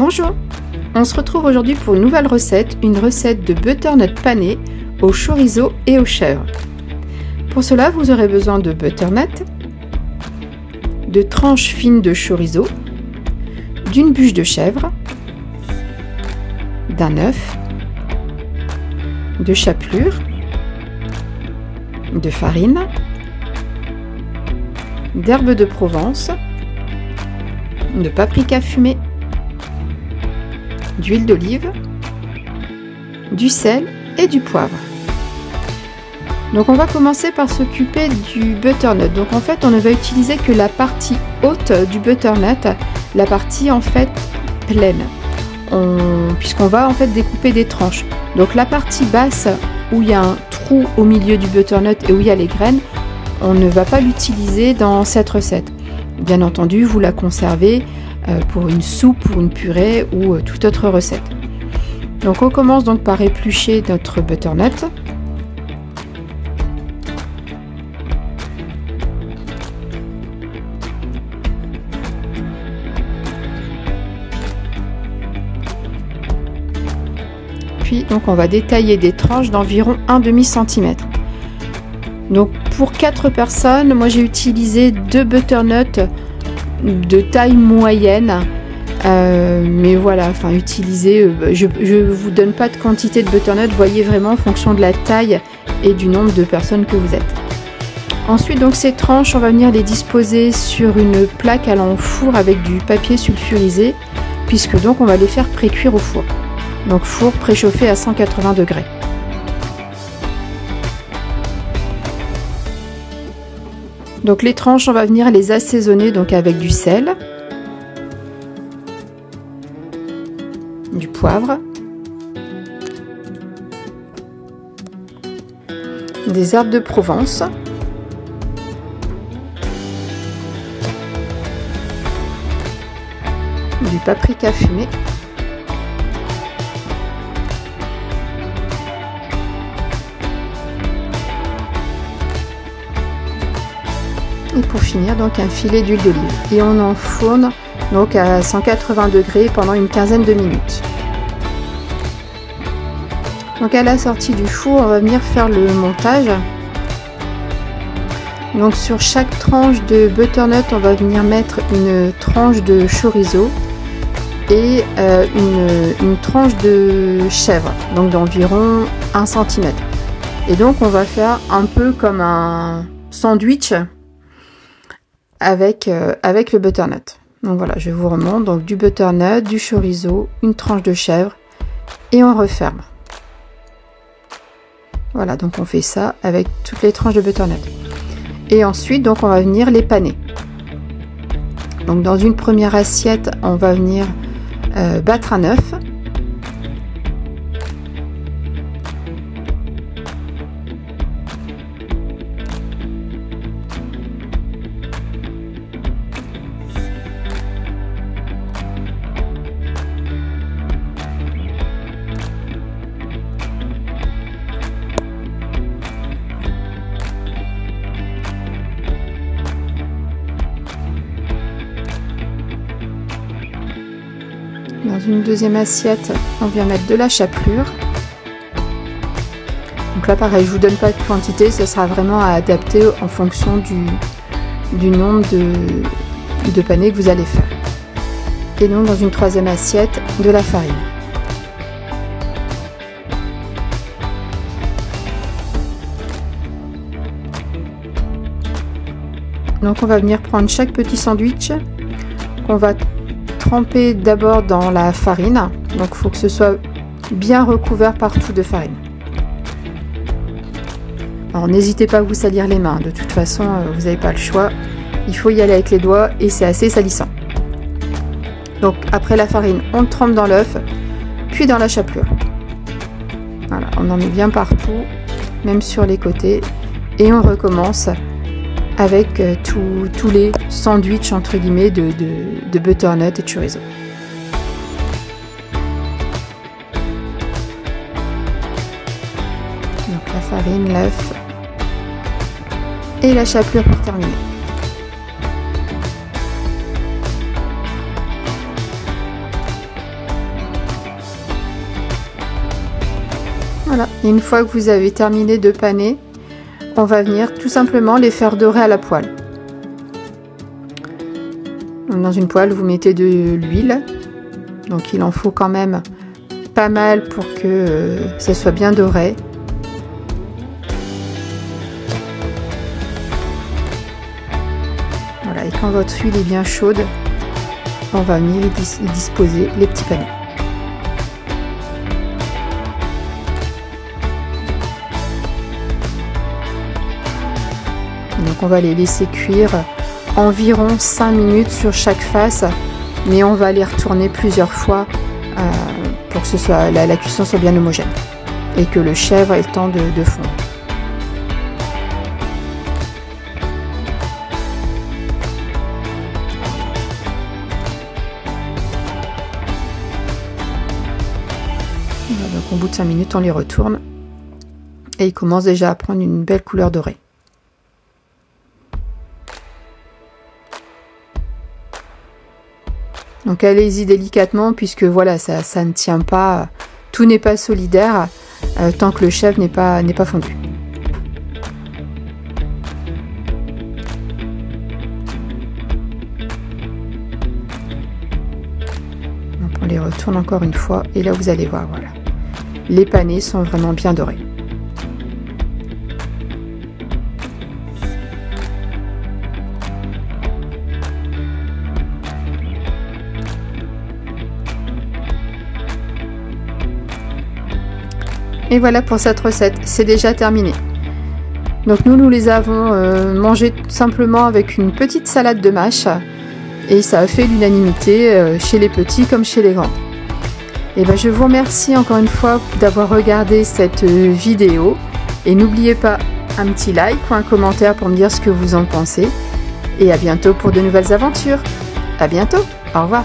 Bonjour, on se retrouve aujourd'hui pour une nouvelle recette, une recette de butternut pané au chorizo et aux chèvres. Pour cela, vous aurez besoin de butternut, de tranches fines de chorizo, d'une bûche de chèvre, d'un œuf, de chapelure, de farine, d'herbes de Provence, de paprika fumé, d'huile d'olive, du sel et du poivre. Donc on va commencer par s'occuper du butternut. Donc en fait on ne va utiliser que la partie haute du butternut, la partie en fait pleine, puisqu'on va en fait découper des tranches. Donc la partie basse où il y a un trou au milieu du butternut et où il y a les graines, on ne va pas l'utiliser dans cette recette. Bien entendu, vous la conservez pour une soupe, pour une purée ou toute autre recette. Donc on commence donc par éplucher notre butternut. Puis donc on va détailler des tranches d'environ 1/2 cm. Donc pour 4 personnes, moi j'ai utilisé 2 butternuts de taille moyenne, mais voilà, enfin utiliser, je vous donne pas de quantité de butternut, voyez vraiment en fonction de la taille et du nombre de personnes que vous êtes. Ensuite donc ces tranches, on va venir les disposer sur une plaque allant au four avec du papier sulfurisé, puisque donc on va les faire pré-cuire au four. Donc four préchauffé à 180 degrés. Donc les tranches, on va venir les assaisonner donc avec du sel, du poivre, des herbes de Provence, du paprika fumé, et pour finir donc un filet d'huile d'olive, et on enfourne donc à 180 degrés pendant une quinzaine de minutes. Donc à la sortie du four, on va venir faire le montage. Donc sur chaque tranche de butternut, on va venir mettre une tranche de chorizo et une tranche de chèvre, donc d'environ 1 cm. Et donc on va faire un peu comme un sandwich avec le butternut. Donc voilà, je vous remonte donc du butternut, du chorizo, une tranche de chèvre et on referme. Voilà, donc on fait ça avec toutes les tranches de butternut. Et ensuite donc on va venir les paner. Donc dans une première assiette, on va venir battre un œuf. Dans une deuxième assiette, on vient mettre de la chapelure. Donc là pareil, je vous donne pas de quantité, ce sera vraiment à adapter en fonction du nombre de panés que vous allez faire. Et donc dans une troisième assiette, de la farine. Donc on va venir prendre chaque petit sandwich qu'on va tremper d'abord dans la farine. Donc il faut que ce soit bien recouvert partout de farine. Alors n'hésitez pas à vous salir les mains, de toute façon vous n'avez pas le choix, il faut y aller avec les doigts et c'est assez salissant. Donc après la farine, on le trempe dans l'œuf, puis dans la chapelure. Voilà, on en met bien partout, même sur les côtés, et on recommence avec tous les sandwichs entre guillemets de butternut et de chorizo. Donc la farine, l'œuf et la chapelure pour terminer. Voilà, et une fois que vous avez terminé de paner, on va venir tout simplement les faire dorer à la poêle. Dans une poêle, vous mettez de l'huile, donc il en faut quand même pas mal pour que ça soit bien doré. Voilà, et quand votre huile est bien chaude, on va venir y disposer les petits panais. Donc on va les laisser cuire environ 5 minutes sur chaque face, mais on va les retourner plusieurs fois pour que la cuisson soit bien homogène et que le chèvre ait le temps de fondre. Donc au bout de 5 minutes, on les retourne et ils commencent déjà à prendre une belle couleur dorée. Donc allez-y délicatement puisque voilà, ça ne tient pas, tout n'est pas solidaire tant que le chèvre n'est pas fondu. Donc on les retourne encore une fois et là vous allez voir, voilà, les panais sont vraiment bien dorés. Et voilà pour cette recette, c'est déjà terminé. Donc nous les avons mangés simplement avec une petite salade de mâche et ça a fait l'unanimité chez les petits comme chez les grands. Et ben je vous remercie encore une fois d'avoir regardé cette vidéo et n'oubliez pas un petit like ou un commentaire pour me dire ce que vous en pensez et à bientôt pour de nouvelles aventures. À bientôt, au revoir.